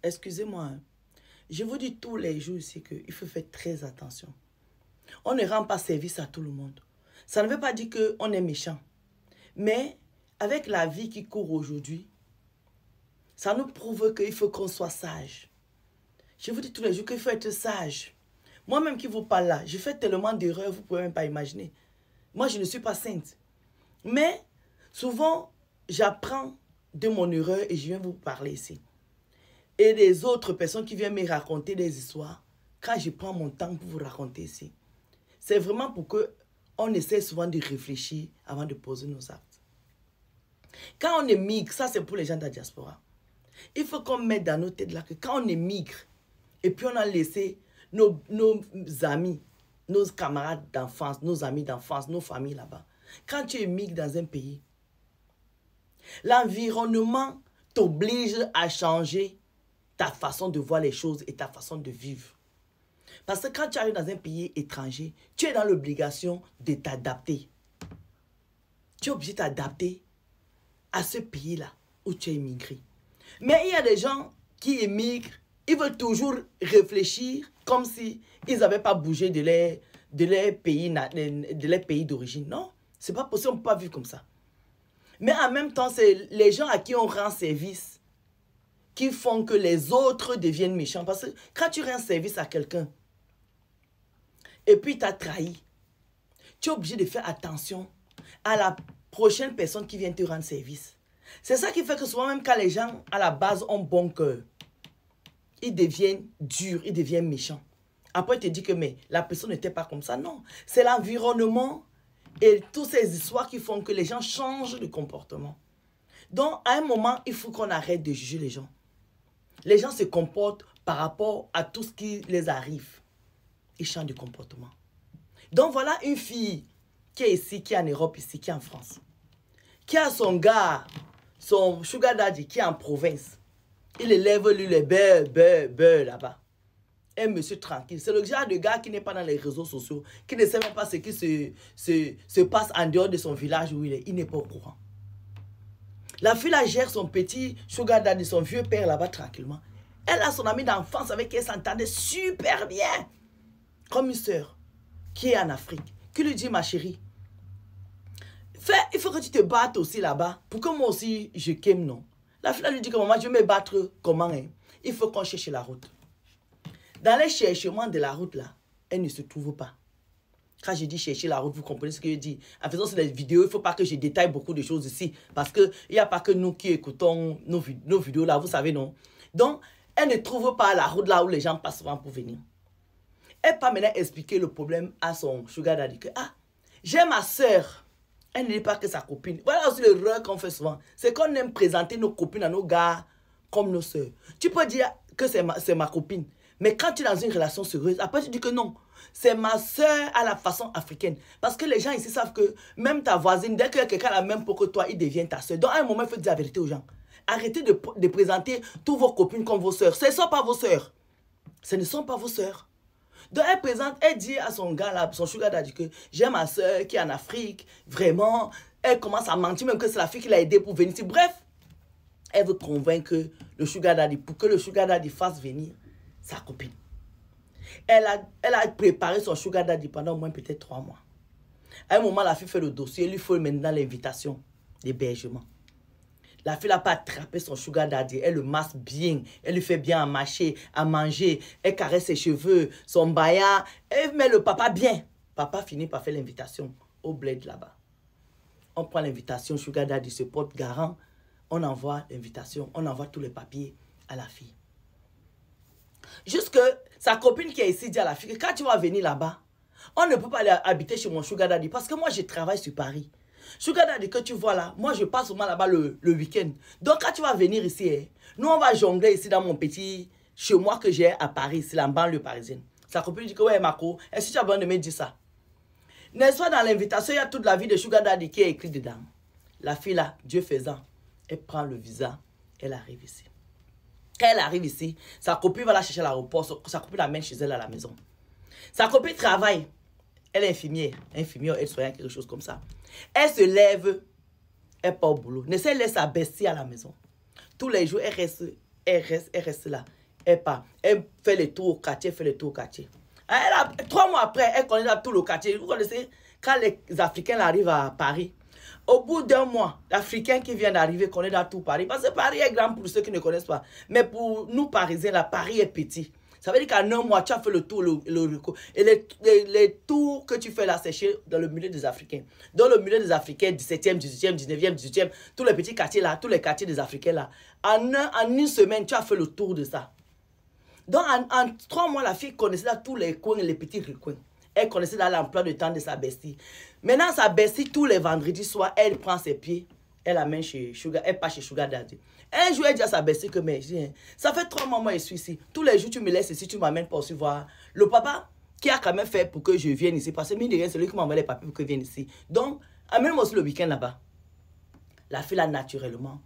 excusez-moi, hein. Je vous dis tous les jours ici qu'il faut faire très attention. On ne rend pas service à tout le monde. Ça ne veut pas dire qu'on est méchant. Mais avec la vie qui court aujourd'hui, ça nous prouve qu'il faut qu'on soit sage. Je vous dis tous les jours qu'il faut être sage. Moi-même qui vous parle là, je fais tellement d'erreurs, vous ne pouvez même pas imaginer. Moi, je ne suis pas sainte. Mais souvent, j'apprends de mon erreur et je viens vous parler ici. Et les autres personnes qui viennent me raconter des histoires, quand je prends mon temps pour vous raconter ici, c'est vraiment pour qu'on essaie souvent de réfléchir avant de poser nos actes. Quand on émigre, ça c'est pour les gens de la diaspora, il faut qu'on mette dans nos têtes là que quand on émigre, et puis on a laissé nos amis, nos camarades d'enfance, nos amis d'enfance, nos familles là-bas. Quand tu émigres dans un pays, l'environnement t'oblige à changer ta façon de voir les choses et ta façon de vivre. Parce que quand tu arrives dans un pays étranger, tu es dans l'obligation de t'adapter. Tu es obligé de t'adapter à ce pays-là où tu es immigré. Mais il y a des gens qui émigrent, ils veulent toujours réfléchir comme si ils n'avaient pas bougé de leur pays d'origine. Non, ce n'est pas possible, on ne peut pas vivre comme ça. Mais en même temps, c'est les gens à qui on rend service qui font que les autres deviennent méchants. Parce que quand tu rends service à quelqu'un et puis il t'a trahi, tu es obligé de faire attention à la prochaine personne qui vient te rendre service. C'est ça qui fait que souvent, même quand les gens à la base ont bon cœur, ils deviennent durs, ils deviennent méchants. Après, tu te dis que mais la personne n'était pas comme ça. Non, c'est l'environnement et toutes ces histoires qui font que les gens changent de comportement. Donc, à un moment, il faut qu'on arrête de juger les gens. Les gens se comportent par rapport à tout ce qui les arrive. Ils changent de comportement. Donc, voilà une fille qui est ici, qui est en Europe, ici, qui est en France, qui a son gars, son sugar daddy, qui est en province. Il élève lui les beurs là-bas. Un monsieur tranquille. C'est le genre de gars qui n'est pas dans les réseaux sociaux, qui ne sait même pas ce qui se passe en dehors de son village où il est. Il n'est pas au courant. La fille là gère son petit sugar daddy, son vieux père là-bas tranquillement. Elle a son amie d'enfance avec qui elle s'entendait super bien. Comme une soeur qui est en Afrique, qui lui dit ma chérie, il faut que tu te battes aussi là-bas pour que moi aussi je quaime, non? La fille là lui dit que maman, je vais me battre comment, hein? Il faut qu'on cherche la route. Dans les cherchements de la route là, elle ne se trouve pas. Quand je dis chercher la route, vous comprenez ce que je dis. En faisant ces vidéos, il ne faut pas que je détaille beaucoup de choses ici. Parce qu'il n'y a pas que nous qui écoutons nos vidéos là, vous savez, non? Donc, elle ne trouve pas la route là où les gens passent souvent pour venir. Elle peut maintenant expliquer le problème à son sugar daddy. Que, ah, j'ai ma soeur. Elle ne dit pas que sa copine. Voilà aussi l'erreur qu'on fait souvent. C'est qu'on aime présenter nos copines à nos gars comme nos soeurs. Tu peux dire que c'est ma copine. Mais quand tu es dans une relation sérieuse, après tu dis que non. C'est ma soeur à la façon africaine. Parce que les gens ici savent que même ta voisine, dès que quelqu'un a la même peau que toi, il devient ta soeur. Donc à un moment, il faut dire la vérité aux gens. Arrêtez de présenter toutes vos copines comme vos soeurs. Ce ne sont pas vos soeurs. Ce ne sont pas vos soeurs. Donc elle dit à son gars là, son sugar daddy que j'ai ma soeur qui est en Afrique, vraiment, elle commence à mentir même que c'est la fille qui l'a aidée pour venir ici. Bref, elle veut convaincre le sugar daddy pour que le sugar daddy fasse venir sa copine. Elle a préparé son sugar daddy pendant au moins peut-être 3 mois. À un moment, la fille fait le dossier, il lui faut maintenant l'invitation d'hébergement. La fille n'a pas attrapé son sugar daddy, elle le masse bien, elle lui fait bien à mâcher, à manger, elle caresse ses cheveux, son baya, elle met le papa bien. Papa finit par faire l'invitation au bled là-bas. On prend l'invitation, sugar daddy se porte garant, on envoie l'invitation, on envoie tous les papiers à la fille. Jusque sa copine qui est ici dit à la fille que quand tu vas venir là-bas, on ne peut pas aller habiter chez mon sugar daddy parce que moi je travaille sur Paris. Sugar daddy que tu vois là, moi je passe souvent là-bas le week-end. Donc quand tu vas venir ici, nous on va jongler ici dans mon petit chez moi que j'ai à Paris, ici la banlieue parisienne. Sa copine dit que ouais Marco, est-ce que tu as besoin de me dire ça? N'est-ce pas dans l'invitation, il y a toute la vie de sugar daddy qui est écrite dedans. La fille là, Dieu faisant, elle prend le visa, elle arrive ici. Quand elle arrive ici, sa copine va la chercher à l'aéroport, sa copine l'amène chez elle à la maison. Sa copine travaille. Elle est infirmière, aide-soignante, quelque chose comme ça. Elle se lève, elle part au boulot. Ne se laisse sa bestie à la maison. Tous les jours, elle reste Elle reste là. Elle part. Elle fait les tours au quartier, fait les tours au quartier. 3 mois après, elle connaît tout le quartier. Vous connaissez, quand les Africains arrivent à Paris, au bout d'1 mois, l'Africain qui vient d'arriver connaît dans tout Paris. Parce que Paris est grand pour ceux qui ne connaissent pas. Mais pour nous, Parisiens, là, Paris est petit. Ça veut dire qu'en 1 mois, tu as fait le tour. Et les tours que tu fais là, c'est dans le milieu des Africains. Dans le milieu des Africains, 17e, 18e, 19e, 18e, tous les petits quartiers là, tous les quartiers des Africains là. En une semaine, tu as fait le tour de ça. Donc, en 3 mois, la fille connaissait là tous les coins et les petits recoins. Elle connaissait là l'emploi de temps de sa bestie. Maintenant, sa bestie, tous les vendredis soirs, elle prend ses pieds, elle amène chez Sugar, elle part chez Sugar Daddy. Un jour, elle dit à sa bestie que, mais, ça fait 3 mois, moi, je suis ici. Tous les jours, tu me laisses ici, tu m'amènes pour aussi voir le papa qui a quand même fait pour que je vienne ici. Parce que, mine de rien, c'est lui qui m'envoie les papiers pour que je vienne ici. Donc, amène-moi aussi le week-end là-bas. La fille, là, naturellement,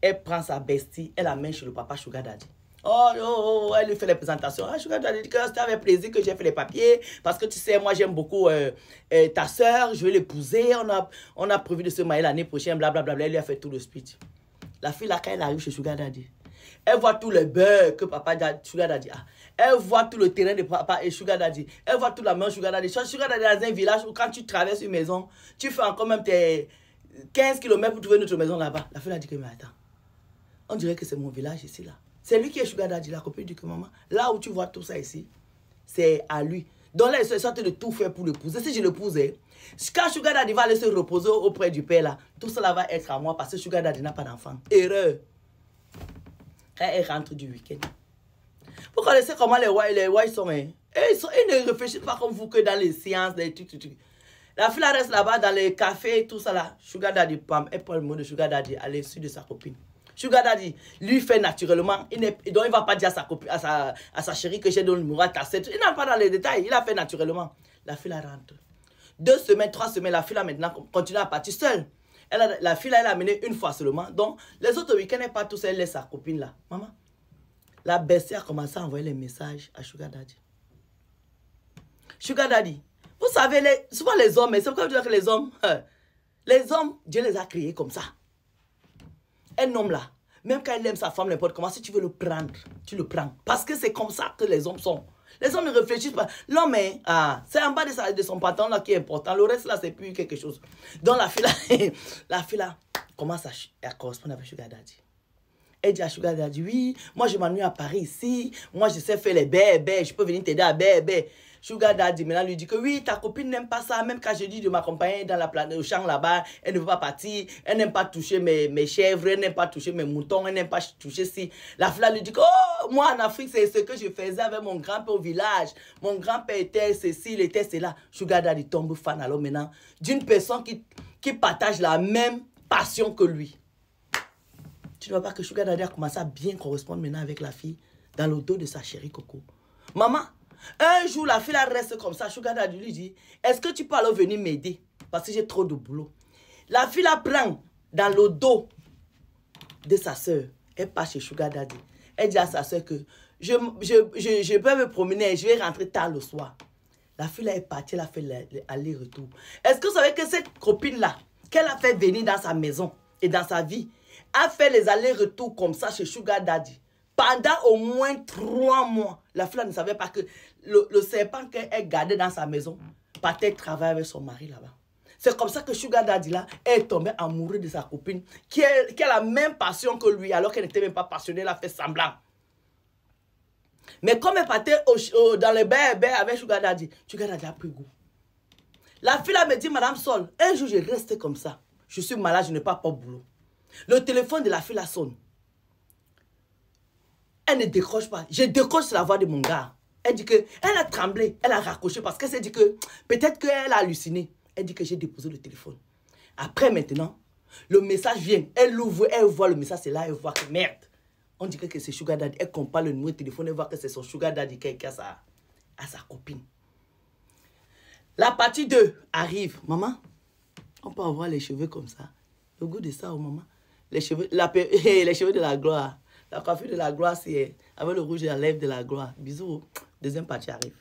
elle prend sa bestie, elle amène chez le papa Sugar Daddy. Elle lui fait les présentations. Ah, Sugar Daddy dit que c'était avec plaisir que j'ai fait les papiers. Parce que tu sais, moi j'aime beaucoup ta soeur, je vais l'épouser. On a prévu de se marier l'année prochaine, blablabla. Elle lui a fait tout le speech. La fille là, quand elle arrive chez Sugar Daddy, elle voit tout le beurre que papa Sugar Daddy a. Elle voit tout le terrain de papa et Sugar Daddy. Elle voit toute la maison Sugar Daddy. Sugar Daddy est dans un village où quand tu traverses une maison, tu fais encore même tes 15 km pour trouver notre maison là-bas. La fille a dit que, mais attends, on dirait que c'est mon village ici là. C'est lui qui est Sugar Daddy, la copine du que maman. Là où tu vois tout ça ici, c'est à lui. Donc là, ils sont de tout faire pour l'épouser. Si je l'épousais, quand Sugar Daddy va aller se reposer auprès du père là, tout cela va être à moi parce que Sugar Daddy n'a pas d'enfant. Erreur. Quand elle rentre du week-end. Vous connaissez comment les rois sont, hein? Ils ne réfléchissent pas comme vous que dans les séances, des trucs. La fille reste là-bas dans les cafés, tout ça là. Sugar Daddy, pam, elle prend le mot de Sugar Daddy à l'insu de sa copine. Sugar Daddy, lui fait naturellement, donc il ne va pas dire à sa copine, à sa chérie que j'ai donné le numéro à ta sèche. Il n'a pas dans les détails, il a fait naturellement. La fille la rentre. 2 semaines, 3 semaines, la fille là maintenant continue à partir seule. La fille là, elle a amené une fois seulement. Donc les autres week-ends, elle n'est pas tout seul, elle laisse sa copine là. Maman, la bestie a commencé à envoyer les messages à Sugar Daddy. Sugar Daddy, vous savez, souvent les hommes, mais c'est pourquoi je dis que les hommes, Dieu les a créés comme ça. Un homme là, même quand il aime sa femme, n'importe comment, si tu veux le prendre, tu le prends. Parce que c'est comme ça que les hommes sont. Les hommes ne réfléchissent pas. L'homme, c'est en bas de son pantalon là qui est important. Le reste là, c'est plus quelque chose. Donc la fille là commence à correspondre avec Sugar Daddy. Elle dit à Sugar Daddy, oui, moi je m'ennuie à Paris ici. Moi je sais faire les bébés, je peux venir t'aider à bébé. Sugar Daddy maintenant lui dit que oui, ta copine n'aime pas ça. Même quand je dis de m'accompagner dans au champ là-bas, elle ne veut pas partir. Elle n'aime pas toucher mes chèvres, elle n'aime pas toucher mes moutons, elle n'aime pas toucher si. La fille lui dit que oh, moi en Afrique, c'est ce que je faisais avec mon grand-père au village. Mon grand-père était ceci, il était cela. Sugar Daddy tombe fan alors maintenant d'une personne qui partage la même passion que lui. Tu ne vois pas que Sugar Daddy a commencé à bien correspondre maintenant avec la fille dans le dos de sa chérie Coco. Maman, un jour, la fille reste comme ça. Sugar Daddy lui dit, est-ce que tu peux alors venir m'aider? Parce que j'ai trop de boulot. La fille la prend dans le dos de sa soeur. Elle part chez Sugar Daddy. Elle dit à sa soeur que je peux me promener, je vais rentrer tard le soir. La fille là est partie, elle a fait l'aller-retour. Est-ce que vous savez que cette copine-là, qu'elle a fait venir dans sa maison et dans sa vie, a fait les allers-retours comme ça chez Sugar Daddy? Pendant au moins 3 mois, la fille ne savait pas que le serpent qu'elle gardait dans sa maison partait travailler avec son mari là-bas. C'est comme ça que Sugar Daddy là est tombé amoureux de sa copine qui a la même passion que lui alors qu'elle n'était même pas passionnée, elle a fait semblant. Mais comme elle partait dans les bébés avec Sugar Daddy a pris goût. La fille là me dit, Madame Sol, un jour je reste comme ça. Je suis malade, je n'ai pas de boulot. Le téléphone de la fille là sonne. Elle ne décroche pas. Je décroche la voix de mon gars. Elle dit qu'elle a tremblé, elle a raccroché parce qu'elle s'est dit que peut-être qu'elle a halluciné. Elle dit que j'ai déposé le téléphone. Après maintenant, le message vient. Elle l'ouvre, elle voit le message, c'est là, elle voit que merde. On dit que c'est Sugar Daddy. Elle compare le numéro de téléphone, elle voit que c'est son Sugar Daddy qui a sa copine. La partie 2 arrive. Maman, on peut avoir les cheveux comme ça. Le goût de ça, oh maman. Les cheveux de la gloire. La coiffure de la gloire, c'est avec le rouge de la lèvre de la gloire. Bisous. Deuxième partie arrive.